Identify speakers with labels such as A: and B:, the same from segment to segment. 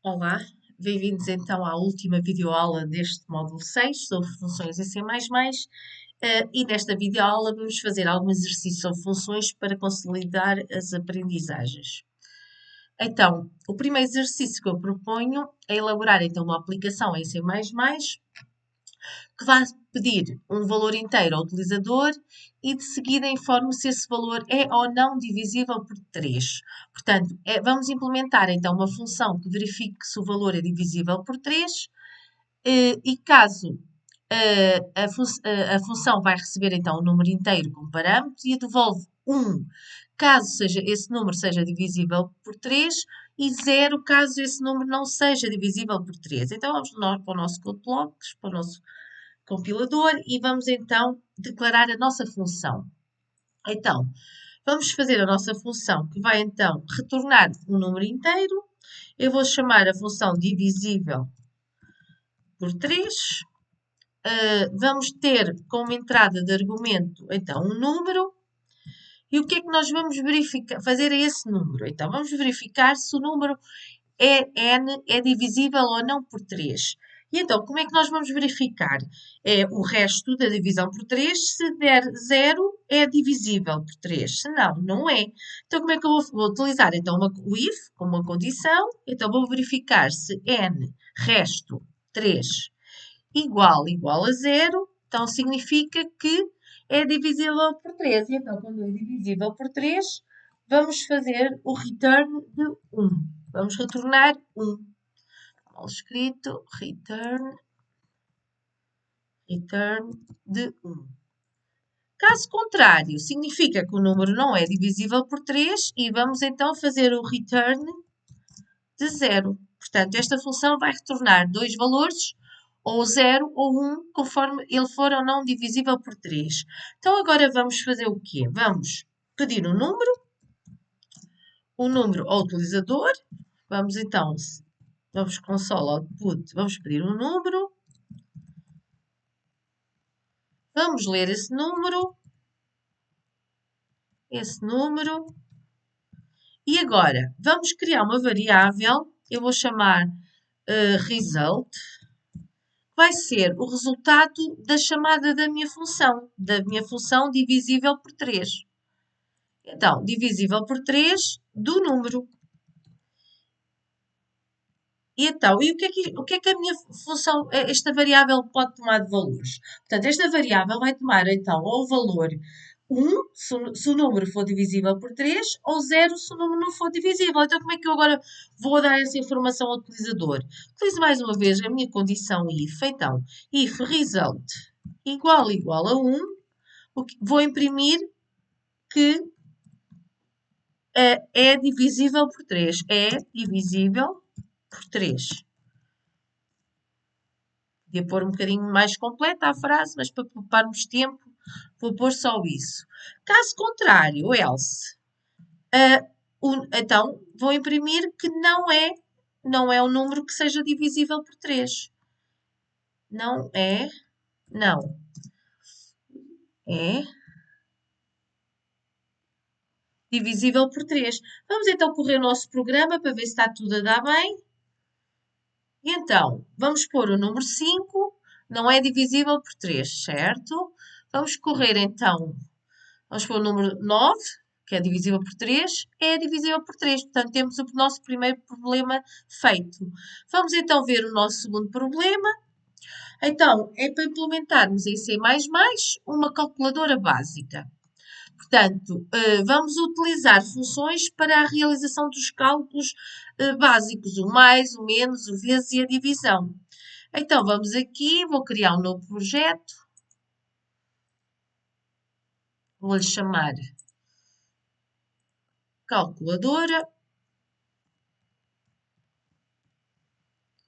A: Olá, bem-vindos então à última videoaula deste módulo 6 sobre funções em C++. E nesta videoaula vamos fazer algum exercício sobre funções para consolidar as aprendizagens. Então, o primeiro exercício que eu proponho é elaborar então uma aplicação em C++ que vai pedir um valor inteiro ao utilizador e de seguida informe se esse valor é ou não divisível por 3. Portanto, vamos implementar então uma função que verifique se o valor é divisível por 3 e caso a função vai receber então um número inteiro como parâmetro e devolve 1 caso esse número seja divisível por 3 e 0 caso esse número não seja divisível por 3. Então vamos para o nosso code blocks, para o nosso compilador e vamos então declarar a nossa função. Então, vamos fazer a nossa função que vai então retornar um número inteiro. Eu vou chamar a função divisível por 3. Vamos ter como entrada de argumento então um número. E o que é que nós vamos verificar, fazer a esse número? Então, vamos verificar se o número n é divisível ou não por 3. E então, como é que nós vamos verificar? É o resto da divisão por 3. Se der 0, é divisível por 3. Se não, não é. Então, como é que eu vou utilizar? Então, o if como uma condição. Então, vou verificar se n resto 3 igual a 0. Então, significa que é divisível por 3. E então, quando é divisível por 3, vamos fazer o return de 1. Vamos retornar 1. Mal escrito, return de 1. Caso contrário, significa que o número não é divisível por 3 e vamos então fazer o return de 0. Portanto, esta função vai retornar dois valores, ou 0 ou 1, conforme ele for ou não divisível por 3. Então, agora vamos fazer o quê? Vamos pedir um número ao utilizador. Vamos então, vamos console output, vamos pedir um número. Vamos ler esse número. E agora, vamos criar uma variável. Eu vou chamar result. Vai ser o resultado da chamada da minha função divisível por 3. Então, divisível por 3 do número. E então, o que é que a minha função, esta variável pode tomar de valores? Portanto, esta variável vai tomar então ou o valor 1 se o número for divisível por 3 ou 0 se o número não for divisível. Então, como é que eu agora vou dar essa informação ao utilizador? Utilizo mais uma vez a minha condição if. Então, if result igual a 1, vou imprimir que é divisível por 3. É divisível por 3. Podia pôr um bocadinho mais completa a frase, mas para pouparmos tempo, vou pôr só isso. Caso contrário, else, então vou imprimir que não é um número que seja divisível por 3. Não é divisível por 3. Vamos então correr o nosso programa para ver se está tudo a dar bem. E então, vamos pôr o número 5, não é divisível por 3, certo? Vamos correr então, vamos pôr o número 9, que é divisível por 3, é divisível por 3. Portanto, temos o nosso primeiro problema feito. Vamos então ver o nosso segundo problema. Então, é para implementarmos em C++ uma calculadora básica. Portanto, vamos utilizar funções para a realização dos cálculos básicos, o mais, o menos, o vezes e a divisão. Então, vamos aqui, vou criar um novo projeto. Vou-lhe chamar calculadora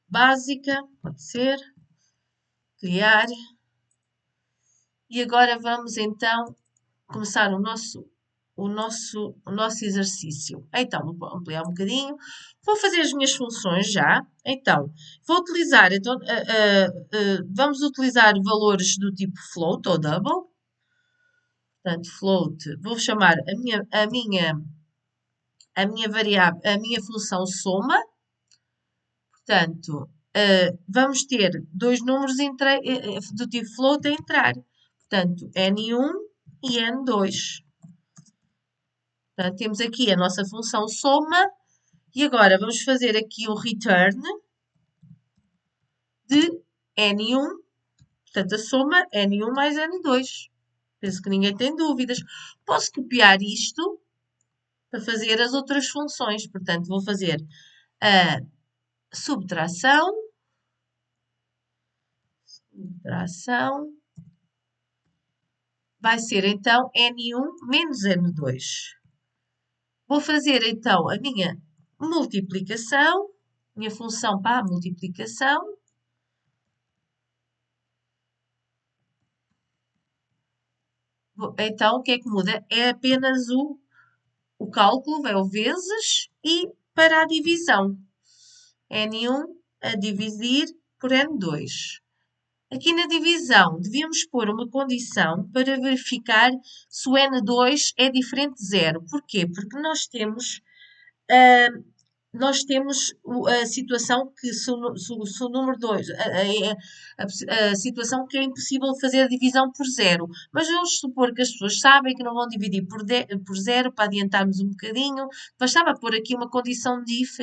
A: básica, pode ser, criar. E agora vamos então começar o nosso exercício. Então, vou ampliar um bocadinho. Vou fazer as minhas funções já. Então, vou utilizar, vamos utilizar valores do tipo float ou double. Portanto, float, vou chamar a minha variável, a minha função soma. Portanto, vamos ter dois números do tipo float a entrar. Portanto, N1 e N2. Portanto, temos aqui a nossa função soma. E agora vamos fazer aqui o return de N1. Portanto, a soma N1 mais N2. Penso que ninguém tem dúvidas. Posso copiar isto para fazer as outras funções. Portanto, vou fazer a subtração. Subtração. Vai ser então N1 menos N2. Vou fazer então a minha multiplicação. Minha função para a multiplicação. Então, o que é que muda? É apenas o cálculo, é o vezes, e para a divisão. N1 a dividir por N2. Aqui na divisão, devíamos pôr uma condição para verificar se o N2 é diferente de zero. Porquê? Porque nós temos a situação que se o número 2, a situação que é impossível fazer a divisão por zero. Mas vamos supor que as pessoas sabem que não vão dividir por zero, para adiantarmos um bocadinho. Bastava pôr aqui uma condição de if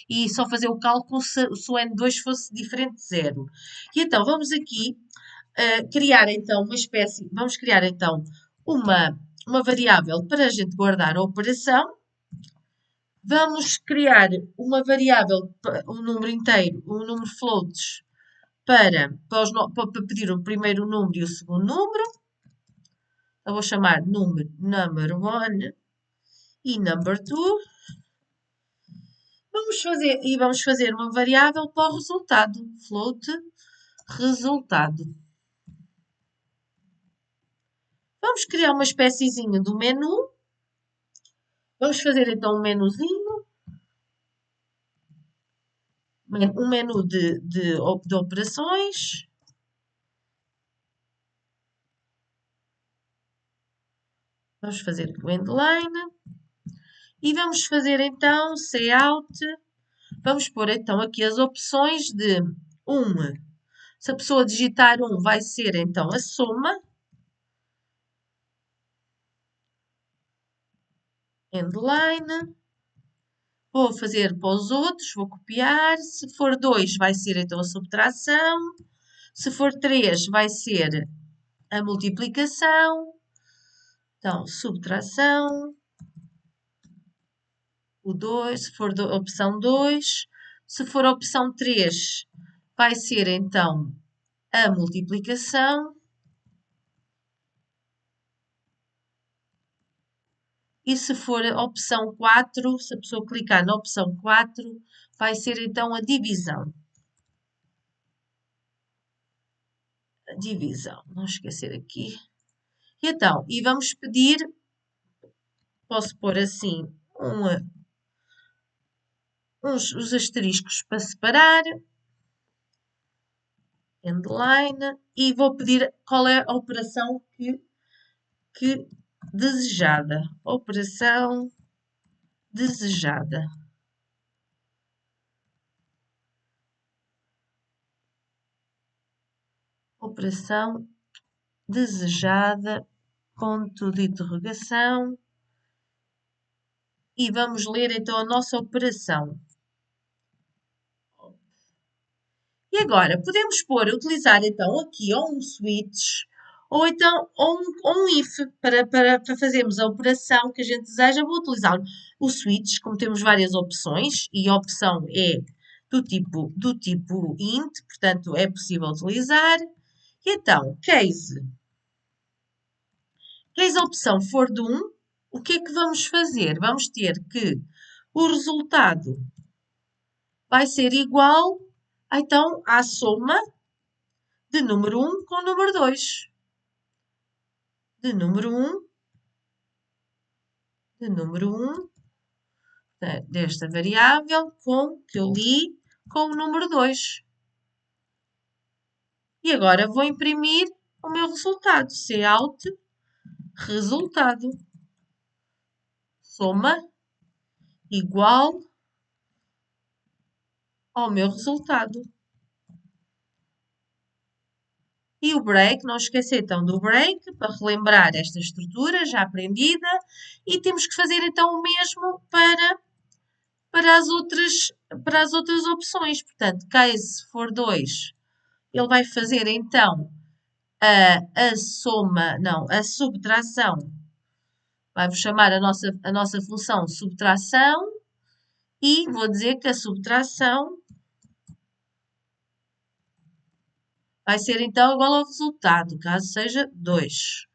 A: e só fazer o cálculo se o N2 fosse diferente de zero. E então, vamos aqui criar então uma espécie, vamos criar então uma variável para a gente guardar a operação. Vamos criar uma variável, um número inteiro, um número floats, para pedir o primeiro número e o segundo número. Eu vou chamar number 1 e number 2. Vamos fazer uma variável para o resultado. Float resultado. Vamos criar uma espéciezinha do menu. Vamos fazer então um menuzinho. Um menu de operações. Vamos fazer o endline. E vamos fazer então cout. Vamos pôr então aqui as opções de 1. Se a pessoa digitar 1, vai ser então a soma. Endline. Vou fazer para os outros, vou copiar. Se for 2, vai ser então a subtração. Se for 3, vai ser a multiplicação. Então, subtração. O 2, se for opção 2. Se for opção 3, vai ser então a multiplicação. E se for a opção 4, se a pessoa clicar na opção 4, vai ser então a divisão. A divisão, não esquecer aqui. E então, e vamos pedir, posso pôr assim, os asteriscos para separar. Endline. E vou pedir qual é a operação que desejada. Operação desejada. Operação desejada, ponto de interrogação. E vamos ler então a nossa operação. E agora, podemos utilizar então aqui ou um switch, ou então um if, para fazermos a operação que a gente deseja. Vou utilizar o switch, como temos várias opções, e a opção é do tipo int, portanto é possível utilizar. E então, case a opção for de 1, o que é que vamos fazer? Vamos ter que o resultado vai ser igual, então, à soma de número 1 com o número 2. De número 1, desta variável, que eu li, com o número 2. E agora vou imprimir o meu resultado. Cout, resultado. Soma igual ao meu resultado. E o break, não esquecer então do break, para relembrar esta estrutura já aprendida, e temos que fazer então o mesmo para as outras opções. Portanto, case for 2, ele vai fazer então a soma, não, a subtração. Vai-vos chamar a nossa função subtração e vou dizer que a subtração vai ser então igual ao resultado, caso seja 2. Deixa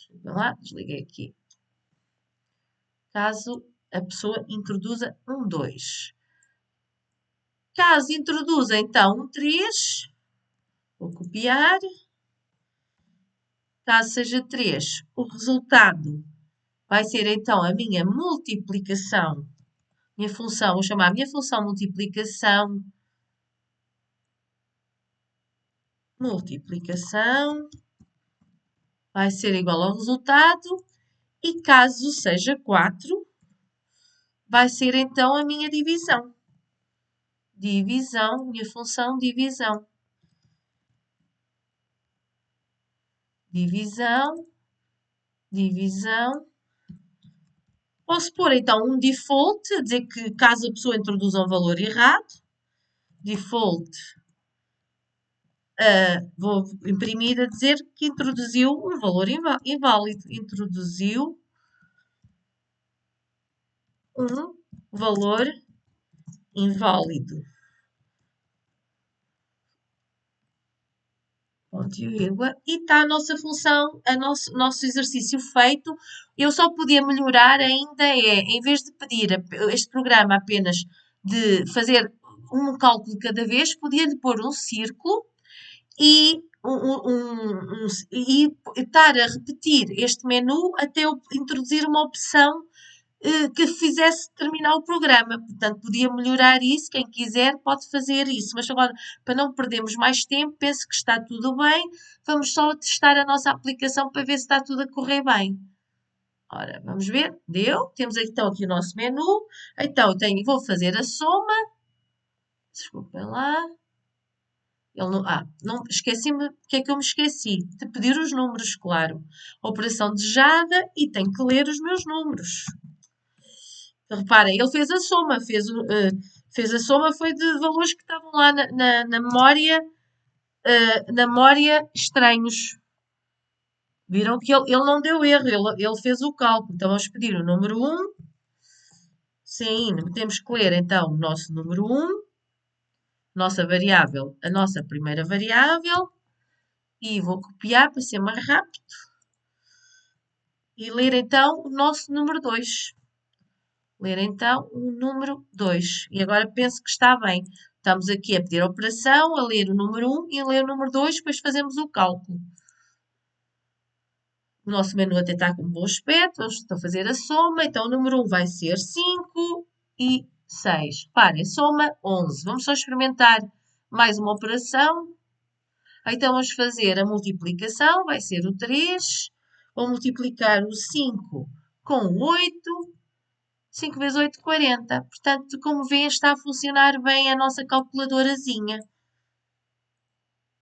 A: eu ver lá, desliguei aqui. Caso a pessoa introduza um 2. Caso introduza então um 3, vou copiar. Caso seja 3, o resultado vai ser então a minha multiplicação. Minha função, vou chamar a minha função multiplicação. Multiplicação vai ser igual ao resultado. E caso seja 4, vai ser então a minha divisão. Divisão, minha função divisão. Divisão, divisão. Posso pôr então um default, a dizer que caso a pessoa introduza um valor errado, default, vou imprimir a dizer que introduziu um valor inválido. Introduziu um valor inválido. Ponto e vírgula. E está a nossa função, nosso exercício feito. Eu só podia melhorar ainda em vez de pedir este programa apenas de fazer um cálculo cada vez, podia-lhe pôr um círculo e, e estar a repetir este menu até eu introduzir uma opção que fizesse terminar o programa. Portanto, podia melhorar isso. Quem quiser pode fazer isso. Mas agora, para não perdermos mais tempo, penso que está tudo bem. Vamos só testar a nossa aplicação para ver se está tudo a correr bem. Ora, vamos ver. Deu. Temos então aqui o nosso menu. Então, vou fazer a soma. Desculpem lá. Não esqueci-me. O que é que eu me esqueci? De pedir os números, claro. Operação desejada e tenho que ler os meus números. Reparem, ele fez a soma, fez a soma foi de valores que estavam lá na memória estranhos. Viram que ele não deu erro, ele fez o cálculo. Então vamos pedir o número 1. Sim, temos que ler então o nosso número 1, nossa variável, a nossa primeira variável, e vou copiar para ser mais rápido. E ler então o nosso número 2. Ler então o número 2. E agora penso que está bem. Estamos aqui a pedir a operação, a ler o número 1 e a ler o número 2, depois fazemos o cálculo. O nosso menu até está com um bom aspecto, estou a fazer a soma, então o número 1 vai ser 5 e 6. Reparem, soma 11. Vamos só experimentar mais uma operação. Então vamos fazer a multiplicação, vai ser o 3. Vou multiplicar o 5 com o 8. 5 vezes 8, 40. Portanto, como vêem, está a funcionar bem a nossa calculadorazinha.